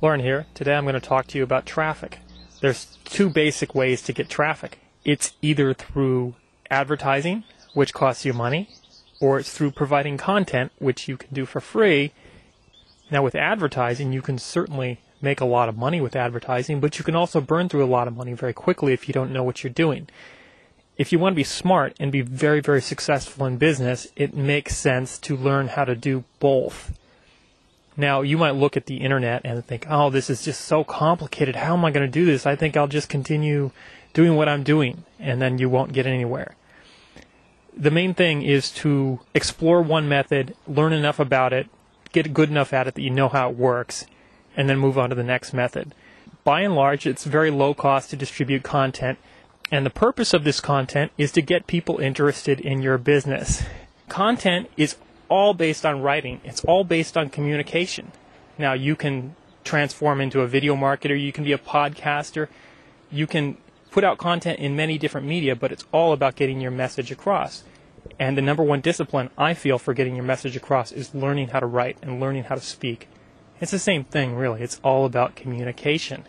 Lauren here. Today I'm going to talk to you about traffic. There's two basic ways to get traffic. It's either through advertising, which costs you money, or it's through providing content, which you can do for free. Now with advertising, you can certainly make a lot of money with advertising, but you can also burn through a lot of money very quickly if you don't know what you're doing. If you want to be smart and be very, very successful in business, it makes sense to learn how to do both. Now, you might look at the internet and think, oh, this is just so complicated. How am I going to do this? I think I'll just continue doing what I'm doing, and then you won't get anywhere. The main thing is to explore one method, learn enough about it, get good enough at it that you know how it works, and then move on to the next method. By and large, it's very low cost to distribute content, and the purpose of this content is to get people interested in your business. Content is all based on writing. It's all based on communication. Now, you can transform into a video marketer, you can be a podcaster, you can put out content in many different media, but it's all about getting your message across. And the number one discipline I feel for getting your message across is learning how to write and learning how to speak. It's the same thing, really. It's all about communication.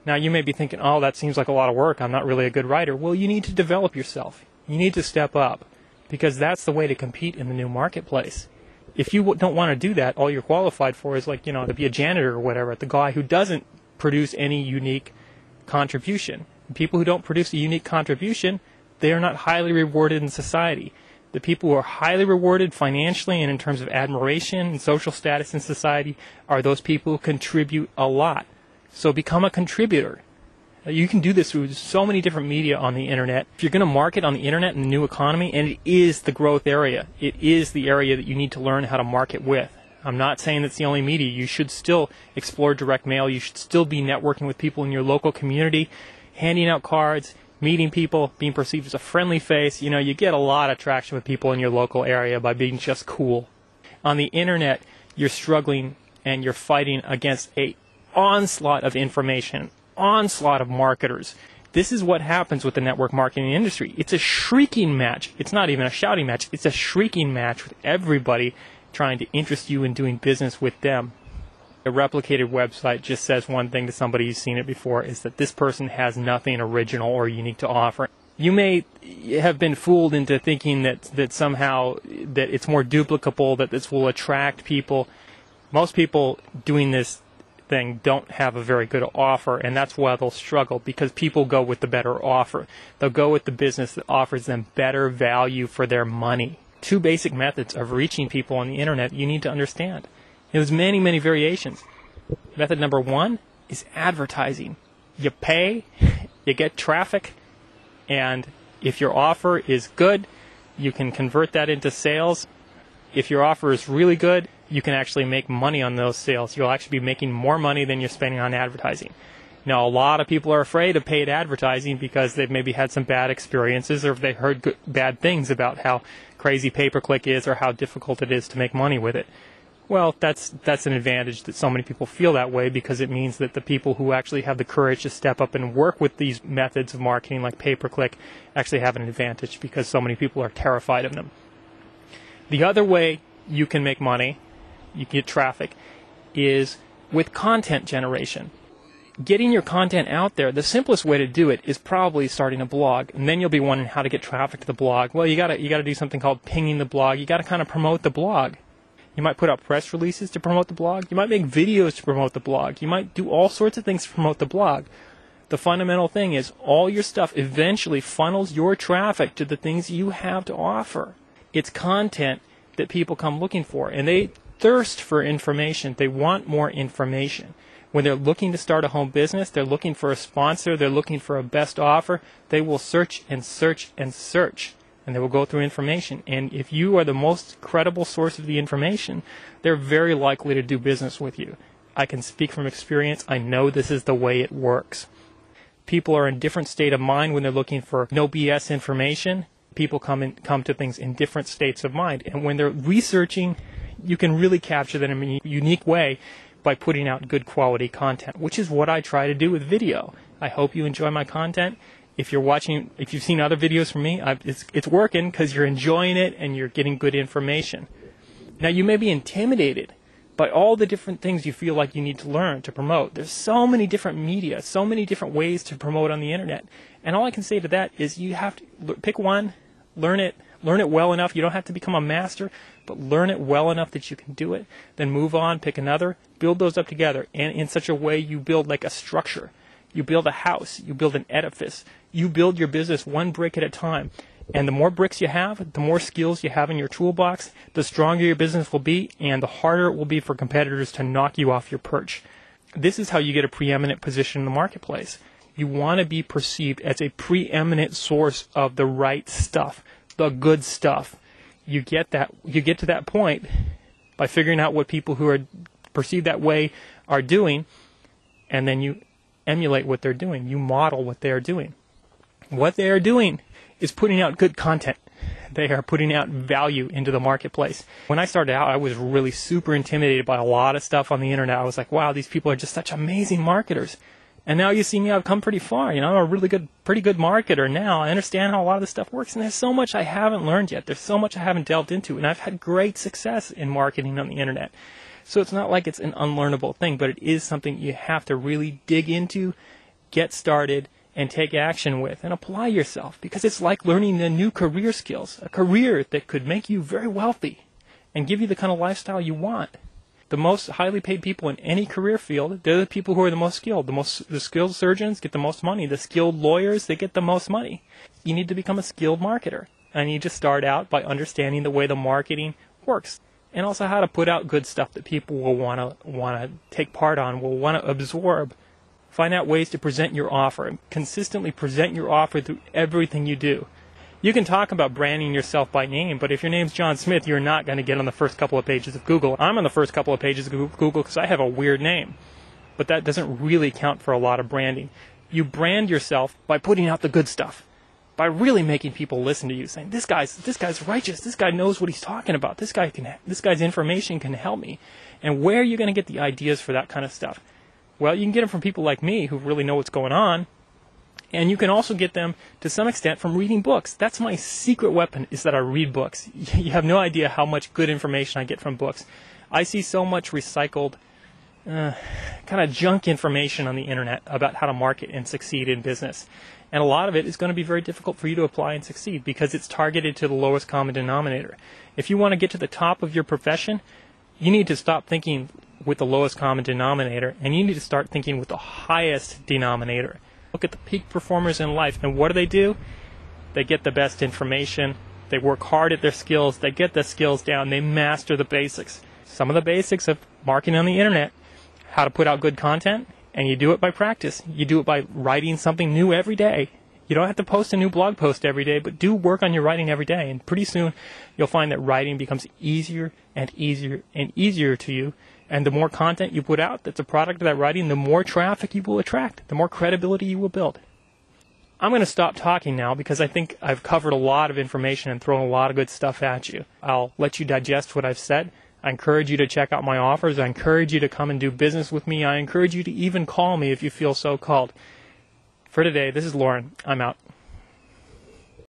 Now, you may be thinking, oh, that seems like a lot of work. I'm not really a good writer. Well, you need to develop yourself. You need to step up, because that's the way to compete in the new marketplace. If you don't want to do that, all you're qualified for is to be a janitor or whatever, the guy who doesn't produce any unique contribution. People who don't produce a unique contribution, they are not highly rewarded in society. The people who are highly rewarded financially and in terms of admiration and social status in society are those people who contribute a lot. So become a contributor. You can do this through so many different media on the internet. If you're going to market on the internet in the new economy, and it is the growth area, it is the area that you need to learn how to market with. I'm not saying that's the only media. You should still explore direct mail. You should still be networking with people in your local community, handing out cards, meeting people, being perceived as a friendly face. You get a lot of traction with people in your local area by being just cool. On the internet, you're struggling and you're fighting against a onslaught of information, onslaught of marketers. This is what happens with the network marketing industry. It's a shrieking match. It's not even a shouting match. It's a shrieking match with everybody trying to interest you in doing business with them. A replicated website just says one thing to somebody who's seen it before, is that this person has nothing original or unique to offer. You may have been fooled into thinking that somehow that it's more duplicable, that this will attract people. Most people doing this thing don't have a very good offer, and that's why they'll struggle, because people go with the better offer. They'll go with the business that offers them better value for their money. Two basic methods of reaching people on the internet you need to understand. There's many, many variations. Method number one is advertising. You pay, you get traffic, and if your offer is good, you can convert that into sales. If your offer is really good, you can actually make money on those sales. You'll actually be making more money than you're spending on advertising. Now, a lot of people are afraid of paid advertising because they've maybe had some bad experiences, or if they heard bad things about how crazy pay-per-click is or how difficult it is to make money with it. Well, that's an advantage that so many people feel that way, because it means that the people who actually have the courage to step up and work with these methods of marketing like pay-per-click actually have an advantage, because so many people are terrified of them. The other way you can make money, you can get traffic, is with content generation. Getting your content out there, the simplest way to do it is probably starting a blog, and then you'll be wondering how to get traffic to the blog. Well, you gotta do something called pinging the blog. You gotta kind of promote the blog. You might put out press releases to promote the blog. You might make videos to promote the blog. You might do all sorts of things to promote the blog. The fundamental thing is all your stuff eventually funnels your traffic to the things you have to offer. It's content that people come looking for, and they thirst for information. They want more information. When they're looking to start a home business, they're looking for a sponsor, they're looking for a best offer, they will search and search and search, and they will go through information. And if you are the most credible source of the information, they're very likely to do business with you. I can speak from experience. I know this is the way it works. People are in a different state of mind when they're looking for no BS information. People come to things in different states of mind. And when they're researching, you can really capture them in a unique way by putting out good quality content, which is what I try to do with video. I hope you enjoy my content. If you've seen other videos from me, it's working because you're enjoying it and you're getting good information. Now, you may be intimidated by all the different things you feel like you need to learn to promote. There's so many different media, so many different ways to promote on the internet. And all I can say to that is you have to pick one, learn it well enough. You don't have to become a master, but learn it well enough that you can do it. Then move on, pick another, build those up together. And in such a way you build like a structure. You build a house, you build an edifice. You build your business one brick at a time. And the more bricks you have, the more skills you have in your toolbox, the stronger your business will be, and the harder it will be for competitors to knock you off your perch. This is how you get a preeminent position in the marketplace. You want to be perceived as a preeminent source of the right stuff, the good stuff. You get to that point by figuring out what people who are perceived that way are doing, and then you emulate what they're doing. You model what they are doing. What they are doing is putting out good content. They are putting out value into the marketplace. When I started out, I was really super intimidated by a lot of stuff on the internet. I was like, wow, these people are just such amazing marketers. And now you see me, I've come pretty far. I'm a pretty good marketer now. I understand how a lot of this stuff works. And there's so much I haven't learned yet. There's so much I haven't delved into. And I've had great success in marketing on the internet. So it's not like it's an unlearnable thing, but it is something you have to really dig into, get started, and take action with, and apply yourself, because it's like learning the new career skills, a career that could make you very wealthy and give you the kind of lifestyle you want. The most highly paid people in any career field, they're the people who are the most skilled. The skilled surgeons get the most money. The skilled lawyers, they get the most money. You need to become a skilled marketer. And you just start out by understanding the way the marketing works, and also how to put out good stuff that people will want to take part on, will want to absorb. Find out ways to present your offer. Consistently present your offer through everything you do. You can talk about branding yourself by name, but if your name's John Smith, you're not going to get on the first couple of pages of Google. I'm on the first couple of pages of Google because I have a weird name. But that doesn't really count for a lot of branding. You brand yourself by putting out the good stuff, by really making people listen to you, saying, this guy's righteous, this guy knows what he's talking about, this guy's information can help me. And where are you going to get the ideas for that kind of stuff? Well, you can get them from people like me who really know what's going on, and you can also get them to some extent from reading books. That's my secret weapon, is that I read books. You have no idea how much good information I get from books. I see so much recycled, kind of junk information on the internet about how to market and succeed in business. And a lot of it is going to be very difficult for you to apply and succeed because it's targeted to the lowest common denominator. If you want to get to the top of your profession, you need to stop thinking with the lowest common denominator, and you need to start thinking with the highest denominator. Look at the peak performers in life, and what do? They get the best information, they work hard at their skills, they get the skills down, they master the basics. Some of the basics of marketing on the internet, how to put out good content, and you do it by practice. You do it by writing something new every day. You don't have to post a new blog post every day, but do work on your writing every day, and pretty soon you'll find that writing becomes easier and easier and easier to you. And the more content you put out that's a product of that writing, the more traffic you will attract, the more credibility you will build. I'm going to stop talking now because I think I've covered a lot of information and thrown a lot of good stuff at you. I'll let you digest what I've said. I encourage you to check out my offers. I encourage you to come and do business with me. I encourage you to even call me if you feel so called. For today, this is Lauren. I'm out.